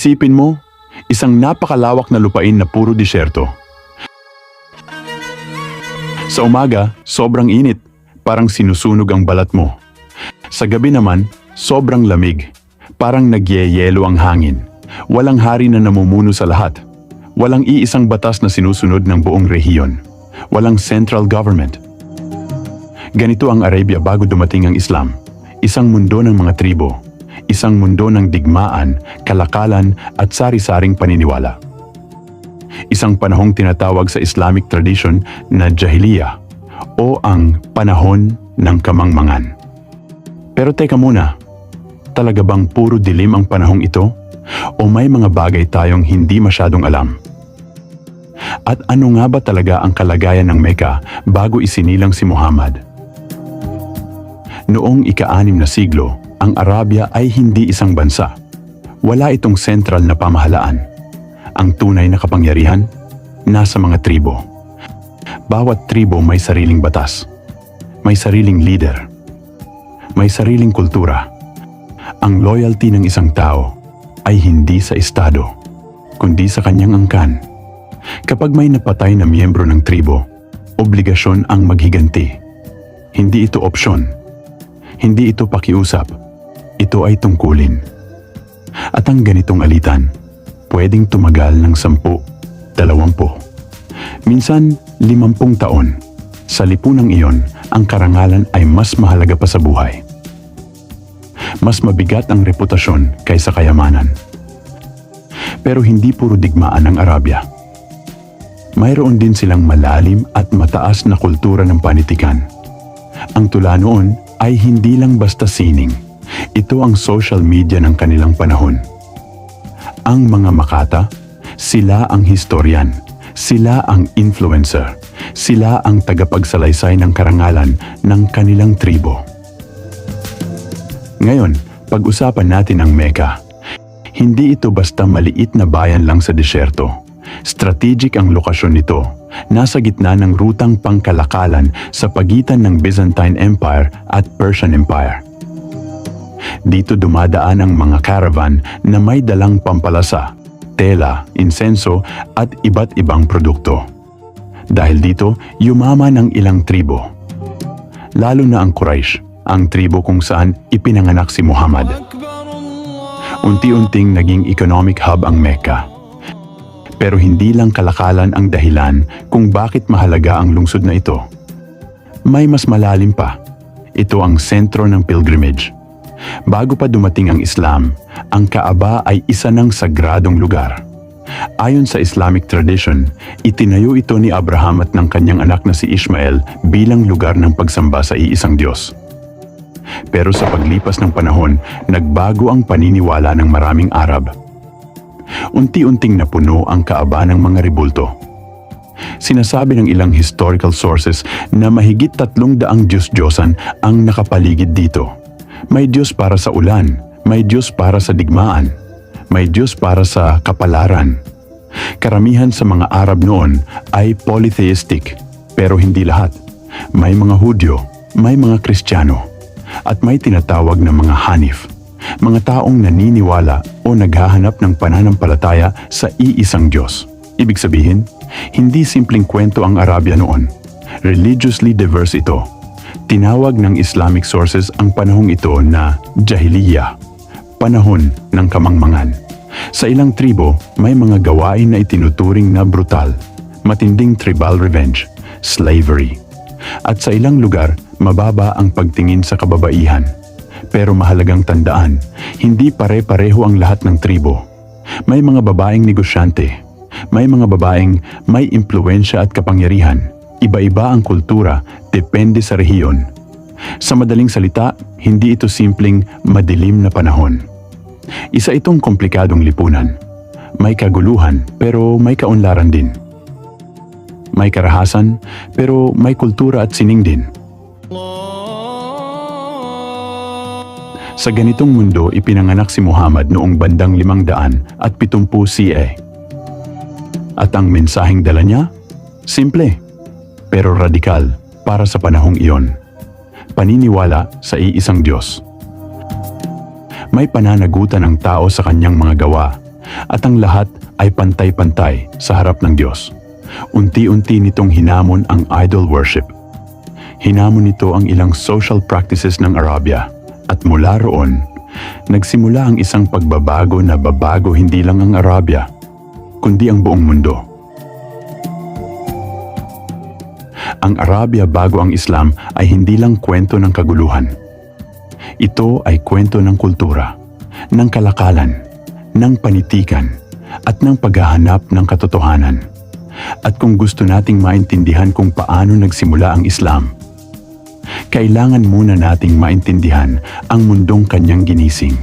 Isipin mo, isang napakalawak na lupain na puro disyerto. Sa umaga, sobrang init, parang sinusunog ang balat mo. Sa gabi naman, sobrang lamig, parang nagyeyelo ang hangin. Walang hari na namumuno sa lahat. Walang iisang batas na sinusunod ng buong rehiyon. Walang central government. Ganito ang Arabia bago dumating ang Islam. Isang mundo ng mga tribo. Isang mundo ng digmaan, kalakalan at sari-saring paniniwala. Isang panahong tinatawag sa Islamic tradition na Jahiliyyah o ang panahon ng kamangmangan. Pero teka muna, talaga bang puro dilim ang panahong ito? O may mga bagay tayong hindi masyadong alam? At ano nga ba talaga ang kalagayan ng Mecca bago isinilang si Muhammad? Noong ika-6 na siglo, ang Arabia ay hindi isang bansa. Wala itong sentral na pamahalaan. Ang tunay na kapangyarihan, nasa mga tribo. Bawat tribo may sariling batas. May sariling leader. May sariling kultura. Ang loyalty ng isang tao ay hindi sa estado, kundi sa kanyang angkan. Kapag may napatay na miyembro ng tribo, obligasyon ang maghiganti. Hindi ito opsyon. Hindi ito pakiusap. Ito ay tungkulin. At ang ganitong alitan, pwedeng tumagal ng 10, 20, minsan 50 taon. Sa lipunang iyon, ang karangalan ay mas mahalaga pa sa buhay. Mas mabigat ang reputasyon kaysa kayamanan. Pero hindi puro digmaan ang Arabia. Mayroon din silang malalim at mataas na kultura ng panitikan. Ang tula noon ay hindi lang basta sining. Ito ang social media ng kanilang panahon. Ang mga makata, sila ang historian, sila ang influencer, sila ang tagapagsalaysay ng karangalan ng kanilang tribo. Ngayon, pag-usapan natin ang Mecca. Hindi ito basta maliit na bayan lang sa disyerto. Strategic ang lokasyon nito. Nasa gitna ng rutang pangkalakalan sa pagitan ng Byzantine Empire at Persian Empire. Dito dumadaan ang mga caravan na may dalang pampalasa, tela, insenso at iba't ibang produkto. Dahil dito, yumaman ang ilang tribo. Lalo na ang Quraysh, ang tribo kung saan ipinanganak si Muhammad. Unti-unting naging economic hub ang Mecca. Pero hindi lang kalakalan ang dahilan kung bakit mahalaga ang lungsod na ito. May mas malalim pa. Ito ang sentro ng pilgrimage. Bago pa dumating ang Islam, ang Kaaba ay isa ng sagradong lugar. Ayon sa Islamic tradition, itinayo ito ni Abraham at ng kanyang anak na si Ishmael bilang lugar ng pagsamba sa iisang Diyos. Pero sa paglipas ng panahon, nagbago ang paniniwala ng maraming Arab. Unti-unting napuno ang Kaaba ng mga rebulto. Sinasabi ng ilang historical sources na mahigit 300 Diyos-Diyosan ang nakapaligid dito. May Diyos para sa ulan, may Diyos para sa digmaan, may Diyos para sa kapalaran. Karamihan sa mga Arab noon ay polytheistic, pero hindi lahat. May mga Hudyo, may mga Kristiyano, at may tinatawag na mga Hanif, mga taong naniniwala o naghahanap ng pananampalataya sa iisang Diyos. Ibig sabihin, hindi simpleng kwento ang Arabia noon. Religiously diverse ito. Tinawag ng Islamic sources ang panahong ito na Jahiliyyah, panahon ng kamangmangan. Sa ilang tribo, may mga gawain na itinuturing na brutal, matinding tribal revenge, slavery. At sa ilang lugar, mababa ang pagtingin sa kababaihan. Pero mahalagang tandaan, hindi pare-pareho ang lahat ng tribo. May mga babaeng negosyante, may mga babaeng may impluwensya at kapangyarihan. Iba-iba ang kultura, depende sa rehiyon. Sa madaling salita, hindi ito simpleng madilim na panahon. Isa itong komplikadong lipunan. May kaguluhan, pero may kaunlaran din. May karahasan, pero may kultura at sining din. Sa ganitong mundo, ipinanganak si Muhammad noong bandang 570 CE. At ang mensaheng dala niya? Simple, pero radikal para sa panahong iyon. Paniniwala sa iisang Diyos. May pananagutan ang tao sa kanyang mga gawa, At ang lahat ay pantay-pantay sa harap ng Diyos. Unti-unti nitong hinamon ang idol worship. Hinamon nito ang ilang social practices ng Arabia. At mula roon, nagsimula ang isang pagbabago na babago hindi lang ang Arabia, kundi ang buong mundo. Ang Arabia bago ang Islam ay hindi lang kwento ng kaguluhan. Ito ay kwento ng kultura, ng kalakalan, ng panitikan, at ng paghahanap ng katotohanan. At kung gusto nating maintindihan kung paano nagsimula ang Islam, kailangan muna nating maintindihan ang mundong kanyang ginising.